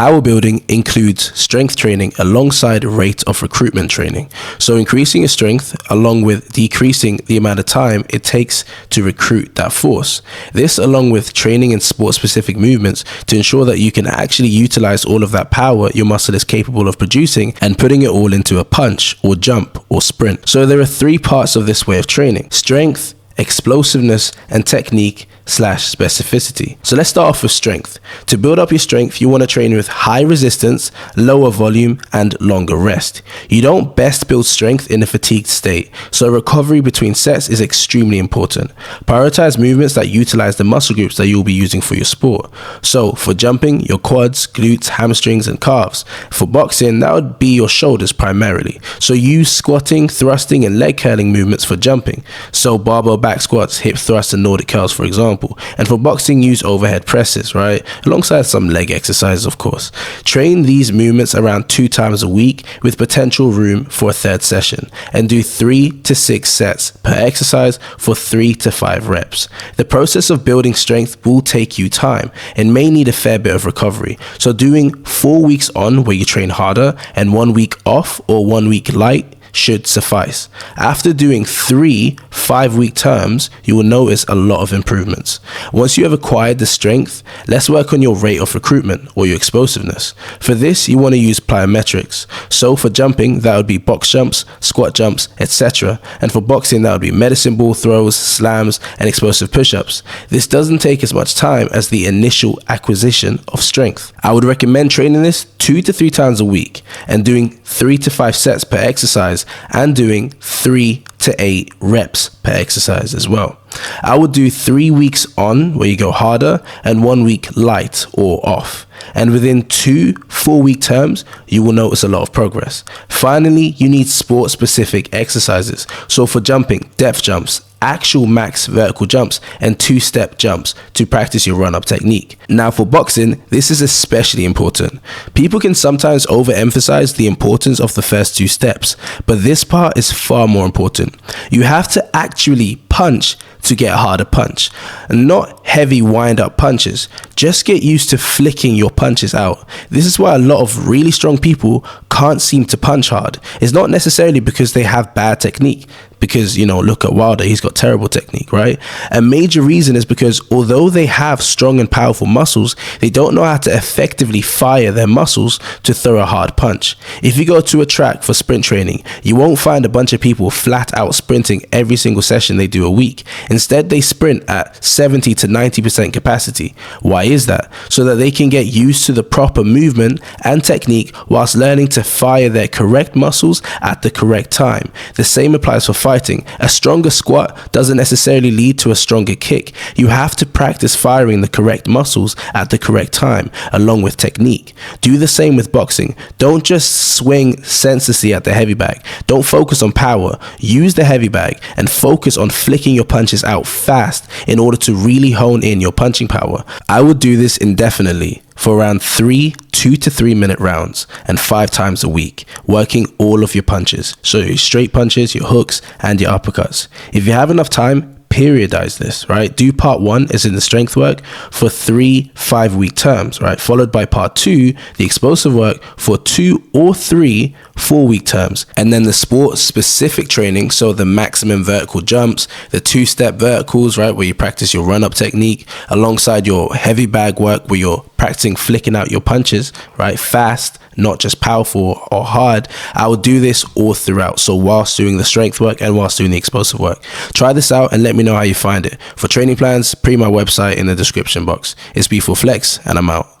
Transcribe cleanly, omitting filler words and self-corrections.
Power building includes strength training alongside rate of recruitment training. So increasing your strength along with decreasing the amount of time it takes to recruit that force. This along with training in sport specific movements to ensure that you can actually utilize all of that power your muscle is capable of producing and putting it all into a punch or jump or sprint. So there are 3 parts of this way of training: strength, explosiveness, and technique/specificity. So let's start off with strength. To build up your strength, you want to train with high resistance, lower volume, and longer rest. You don't best build strength in a fatigued state, so recovery between sets is extremely important. Prioritize movements that utilize the muscle groups that you'll be using for your sport. So for jumping, your quads, glutes, hamstrings, and calves. For boxing, that would be your shoulders primarily. So use squatting, thrusting, and leg curling movements for jumping. So barbell back squats, hip thrusts, and Nordic curls, for example. And for boxing, use overhead presses, right? Alongside some leg exercises, of course. Train these movements around 2 times a week with potential room for a 3rd session, and do 3 to 6 sets per exercise for 3 to 5 reps. The process of building strength will take you time and may need a fair bit of recovery. So doing 4 weeks on where you train harder and 1 week off or 1 week light should suffice. After doing 3 5-week terms, you will notice a lot of improvements. Once you have acquired the strength, let's work on your rate of recruitment or your explosiveness. For this, you want to use plyometrics. So for jumping, that would be box jumps, squat jumps, etc. And for boxing, that would be medicine ball throws, slams, and explosive push-ups. This doesn't take as much time as the initial acquisition of strength. I would recommend training this 2 to 3 times a week and doing 3 to 5 sets per exercise and doing 3 to 8 reps per exercise as well. I would do 3 weeks on where you go harder and 1 week light or off. And within 2 4-week terms, you will notice a lot of progress. Finally, you need sport specific exercises. So for jumping, depth jumps, actual max vertical jumps, and 2-step jumps to practice your run-up technique. Now for boxing, this is especially important. People can sometimes overemphasize the importance of the first 2 steps, but this part is far more important. You have to actually punch to get a harder punch, and not heavy wind-up punches. Just get used to flicking your punches out. This is why a lot of really strong people can't seem to punch hard. It's not necessarily because they have bad technique, because, you know, look at Wilder, he's got terrible technique, right? A major reason is because although they have strong and powerful muscles, they don't know how to effectively fire their muscles to throw a hard punch. If you go to a track for sprint training, you won't find a bunch of people flat out sprinting every single session they do a week. Instead, they sprint at 70 to 90% capacity. Why is that? So that they can get used to the proper movement and technique whilst learning to fire their correct muscles at the correct time. The same applies for fighting. A stronger squat doesn't necessarily lead to a stronger kick. You have to practice firing the correct muscles at the correct time, along with technique. Do the same with boxing. Don't just swing senselessly at the heavy bag. Don't focus on power. Use the heavy bag and focus on flicking your punches out fast in order to really hone in your punching power. I would do this indefinitely for around 2 to 3 minute rounds and 5 times a week, working all of your punches. So your straight punches, your hooks, and your uppercuts. If you have enough time, periodize this, right? Do part 1 as in the strength work for 3 5-week terms, right? Followed by part 2, the explosive work for 2 or 3 4-week terms. And then the sport specific training, so the maximum vertical jumps, the 2-step verticals, right? Where you practice your run up technique alongside your heavy bag work where you're practicing flicking out your punches, right? Fast, not just powerful or hard. I will do this all throughout. So whilst doing the strength work and whilst doing the explosive work, try this out and let me know how you find it. For training plans, pre my website in the description box. It's B4Flex and I'm out.